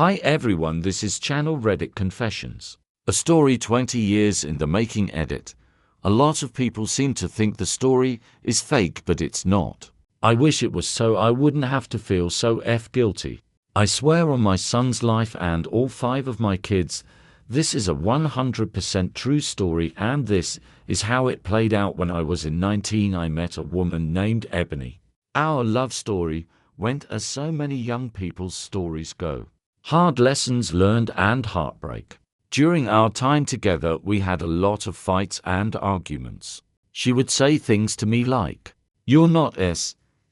Hi everyone, this is channel Reddit Confessions. A story 20 years in the making edit. A lot of people seem to think the story is fake, but it's not. I wish it was so I wouldn't have to feel so guilty. I swear on my son's life and all 5 of my kids, this is a 100% true story, and this is how it played out. When I was in 19, I met a woman named Ebony. Our love story went as so many young people's stories go. Hard lessons learned and heartbreak. During our time together, we had a lot of fights and arguments. She would say things to me like, "You're not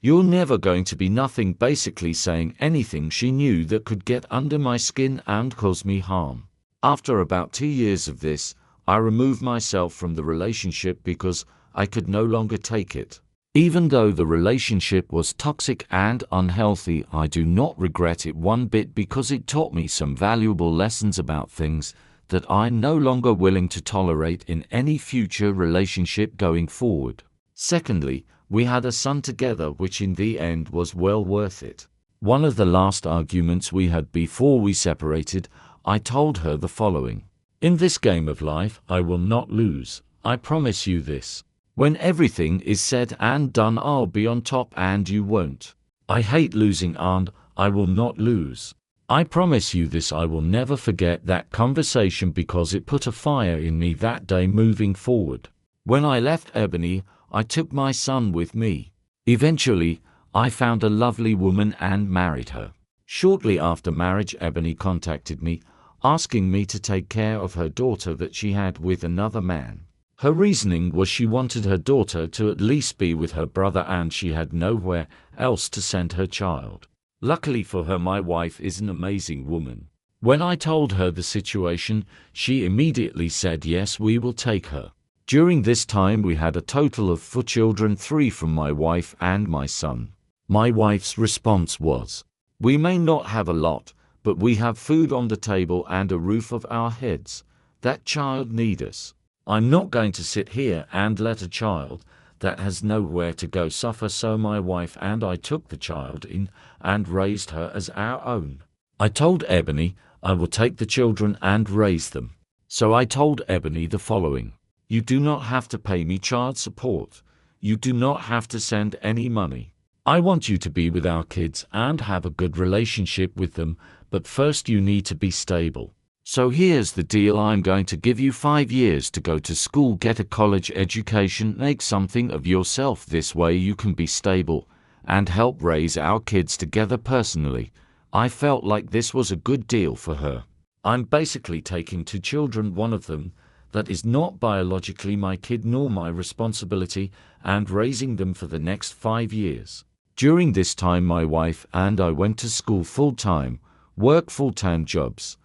you're never going to be nothing," basically saying anything she knew that could get under my skin and cause me harm. After about 2 years of this, I removed myself from the relationship because I could no longer take it. Even though the relationship was toxic and unhealthy, I do not regret it one bit, because it taught me some valuable lessons about things that I'm no longer willing to tolerate in any future relationship going forward. Secondly, we had a son together, which in the end was well worth it. One of the last arguments we had before we separated, I told her the following: "In this game of life, I will not lose. I promise you this. When everything is said and done, I'll be on top and you won't. I hate losing and I will not lose. I promise you this." I will never forget that conversation because it put a fire in me that day moving forward. When I left Ebony, I took my son with me. Eventually, I found a lovely woman and married her. Shortly after marriage, Ebony contacted me, asking me to take care of her daughter that she had with another man. Her reasoning was she wanted her daughter to at least be with her brother and she had nowhere else to send her child. Luckily for her, my wife is an amazing woman. When I told her the situation, she immediately said, "Yes, we will take her." During this time, we had a total of 4 children, 3 from my wife and my son. My wife's response was, "We may not have a lot, but we have food on the table and a roof over our heads. That child needs us. I'm not going to sit here and let a child that has nowhere to go suffer." So my wife and I took the child in and raised her as our own. I told Ebony I will take the children and raise them. So I told Ebony the following: "You do not have to pay me child support. You do not have to send any money. I want you to be with our kids and have a good relationship with them, but first you need to be stable. So here's the deal. I'm going to give you 5 years to go to school, get a college education, make something of yourself. This way you can be stable and help raise our kids together." Personally, I felt like this was a good deal for her. I'm basically taking 2 children, one of them that is not biologically my kid nor my responsibility, and raising them for the next 5 years. During this time, my wife and I went to school full-time, work full-time jobs,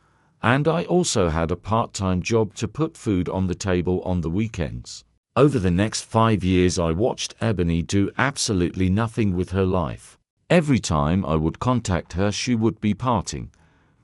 and I also had a part-time job to put food on the table on the weekends. Over the next 5 years, I watched Ebony do absolutely nothing with her life. Every time I would contact her, she would be partying,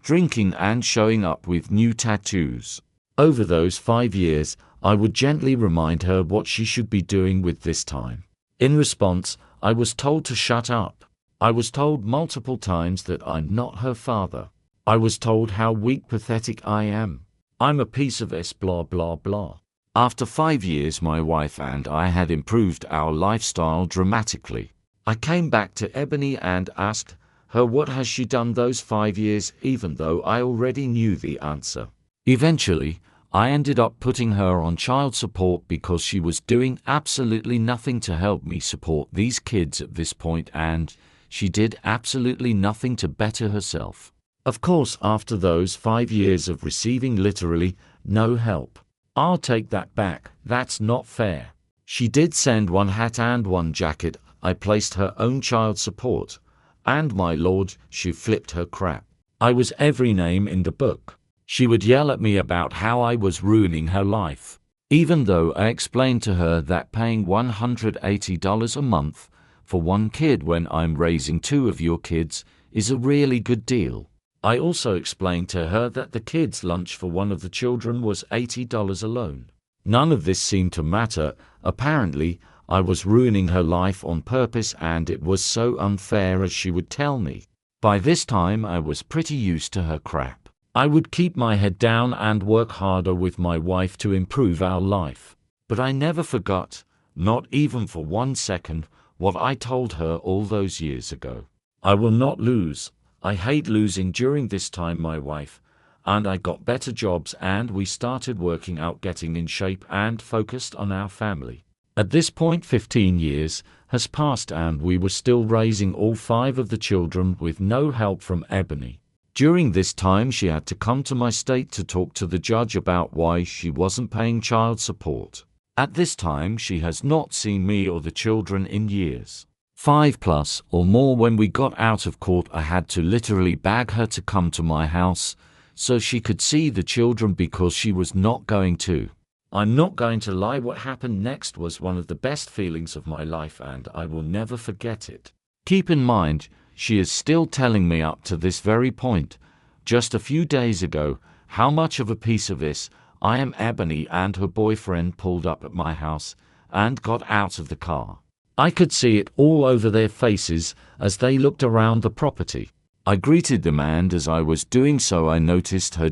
drinking, and showing up with new tattoos. Over those 5 years, I would gently remind her what she should be doing with this time. In response, I was told to shut up. I was told multiple times that I'm not her father. I was told how weak, pathetic I am. I'm a piece of blah blah blah. After 5 years, my wife and I had improved our lifestyle dramatically. I came back to Ebony and asked her what has she done those 5 years, even though I already knew the answer. Eventually, I ended up putting her on child support because she was doing absolutely nothing to help me support these kids at this point, and she did absolutely nothing to better herself. Of course, after those 5 years of receiving literally no help, I'll take that back. That's not fair. She did send 1 hat and 1 jacket. I placed her own child support, and my lord, she flipped her crap. I was every name in the book. She would yell at me about how I was ruining her life, even though I explained to her that paying $180 a month for 1 kid when I'm raising 2 of your kids is a really good deal. I also explained to her that the kids' lunch for one of the children was $80 alone. None of this seemed to matter. Apparently, I was ruining her life on purpose, and it was so unfair, as she would tell me. By this time I was pretty used to her crap. I would keep my head down and work harder with my wife to improve our life. But I never forgot, not even for 1 second, what I told her all those years ago. I will not lose. I hate losing. During this time my wife and I got better jobs and we started working out, getting in shape and focused on our family. At this point 15 years has passed and we were still raising all 5 of the children with no help from Ebony. During this time she had to come to my state to talk to the judge about why she wasn't paying child support. At this time she has not seen me or the children in years. 5+ or more. When we got out of court I had to literally beg her to come to my house so she could see the children because she was not going to. I'm not going to lie, what happened next was one of the best feelings of my life and I will never forget it. Keep in mind, she is still telling me up to this very point, just a few days ago, how much of a piece of this I am. Ebony and her boyfriend pulled up at my house and got out of the car. I could see it all over their faces as they looked around the property. I greeted them and as I was doing so I noticed her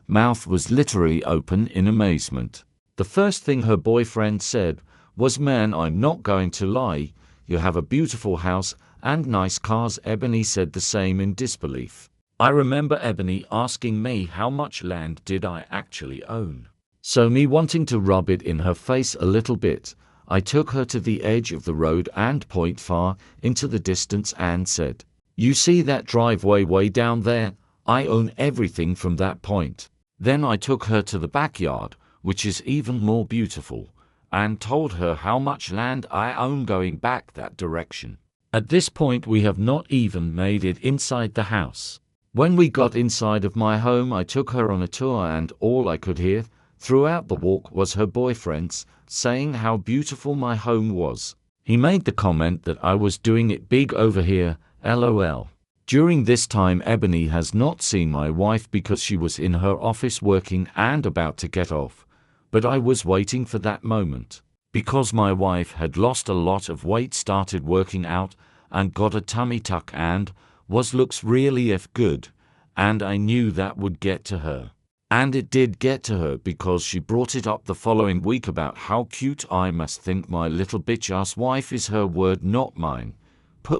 mouth was literally open in amazement. The first thing her boyfriend said was, "Man, I'm not going to lie, you have a beautiful house and nice cars." Ebony said the same in disbelief. I remember Ebony asking me how much land did I actually own. So me wanting to rub it in her face a little bit, I took her to the edge of the road and point far into the distance and said, "You see that driveway way down there? I own everything from that point." Then I took her to the backyard, which is even more beautiful, and told her how much land I own going back that direction. At this point we have not even made it inside the house. When we got inside of my home I took her on a tour and all I could hear throughout the walk was her boyfriend's saying how beautiful my home was. He made the comment that I was doing it big over here, LOL. During this time Ebony has not seen my wife because she was in her office working and about to get off, but I was waiting for that moment. Because my wife had lost a lot of weight, started working out, and got a tummy tuck and looks really good, and I knew that would get to her. And it did get to her because she brought it up the following week about how cute I must think my little bitch ass wife is, her word not mine.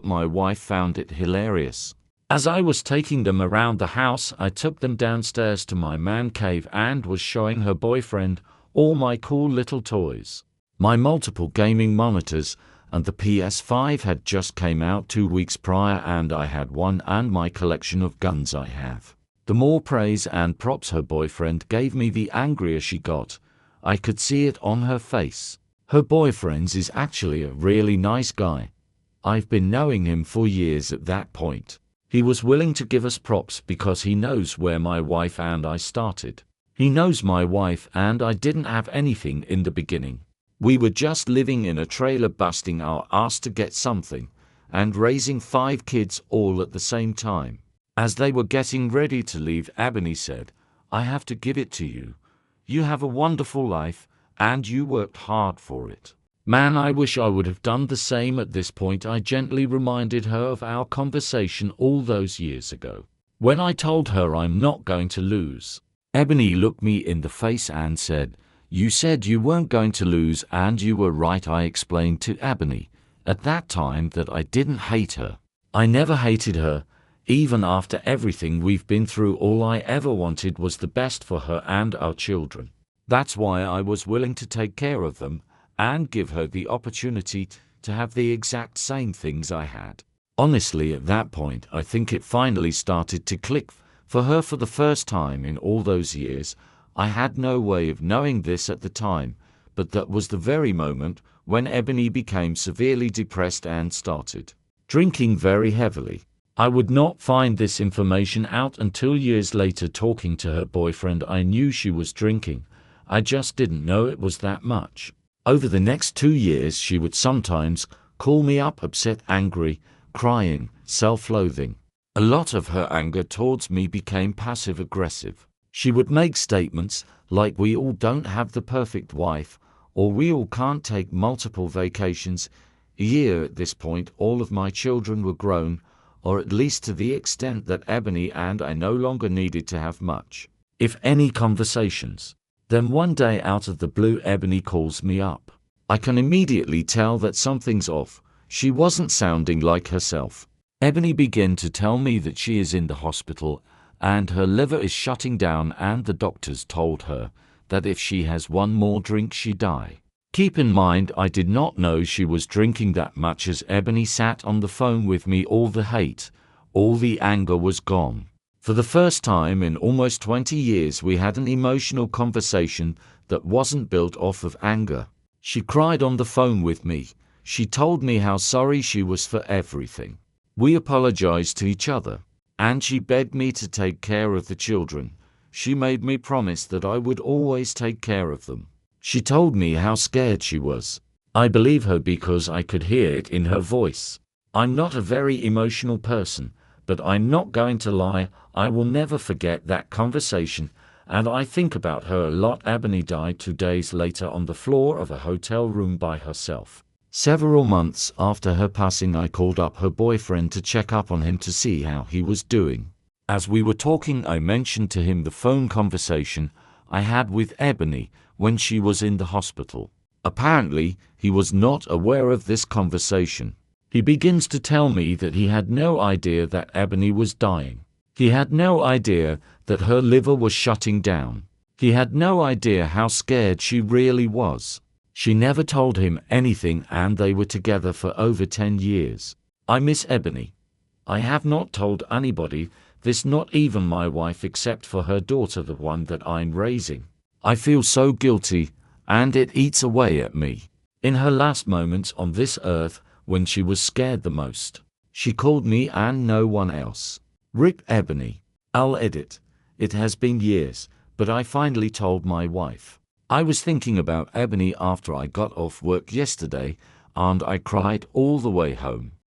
My wife found it hilarious. As I was taking them around the house, I took them downstairs to my man cave and was showing her boyfriend all my cool little toys. My multiple gaming monitors and the PS5 had just came out 2 weeks prior and I had one, and my collection of guns I have. The more praise and props her boyfriend gave me, the angrier she got. I could see it on her face. Her boyfriend is actually a really nice guy. I've been knowing him for years at that point. He was willing to give us props because he knows where my wife and I started. He knows my wife and I didn't have anything in the beginning. We were just living in a trailer, busting our ass to get something, and raising 5 kids all at the same time. As they were getting ready to leave, Ebony said, "I have to give it to you. You have a wonderful life, and you worked hard for it." Man, I wish I would have done the same. At this point I gently reminded her of our conversation all those years ago, when I told her I'm not going to lose. Ebony looked me in the face and said, "You said you weren't going to lose and you were right." I explained to Ebony at that time that I didn't hate her. I never hated her. Even after everything we've been through, all I ever wanted was the best for her and our children. That's why I was willing to take care of them and give her the opportunity to have the exact same things I had. Honestly, at that point, I think it finally started to click for her for the first time in all those years. I had no way of knowing this at the time, but that was the very moment when Ebony became severely depressed and started drinking very heavily. I would not find this information out until years later. Talking to her boyfriend, I knew she was drinking. I just didn't know it was that much. Over the next 2 years, she would sometimes call me up upset, angry, crying, self-loathing. A lot of her anger towards me became passive-aggressive. She would make statements like, "We all don't have the perfect wife," or "We all can't take multiple vacations a year." At this point, all of my children were grown. or at least to the extent that Ebony and I no longer needed to have much, if any, conversations. Then one day out of the blue, Ebony calls me up. I can immediately tell that something's off. She wasn't sounding like herself. Ebony began to tell me that she is in the hospital and her liver is shutting down, and the doctors told her that if she has one more drink she die. Keep in mind, I did not know she was drinking that much. As Ebony sat on the phone with me, all the hate, all the anger was gone. For the first time in almost 20 years, we had an emotional conversation that wasn't built off of anger. She cried on the phone with me. She told me how sorry she was for everything. We apologized to each other, and she begged me to take care of the children. She made me promise that I would always take care of them. She told me how scared she was. I believe her because I could hear it in her voice. I'm not a very emotional person, but I'm not going to lie, I will never forget that conversation, and I think about her a lot. Ebony died 2 days later on the floor of a hotel room by herself. Several months after her passing, I called up her boyfriend to check up on him to see how he was doing. As we were talking, I mentioned to him the phone conversation I had with Ebony when she was in the hospital. Apparently, he was not aware of this conversation. He begins to tell me that he had no idea that Ebony was dying. He had no idea that her liver was shutting down. He had no idea how scared she really was. She never told him anything, and they were together for over 10 years. I miss Ebony. I have not told anybody this, not even my wife, except for her daughter, the one that I'm raising. I feel so guilty, and it eats away at me. In her last moments on this earth, when she was scared the most, she called me and no one else. RIP Ebony. I'll edit. It has been years, but I finally told my wife. I was thinking about Ebony after I got off work yesterday, and I cried all the way home.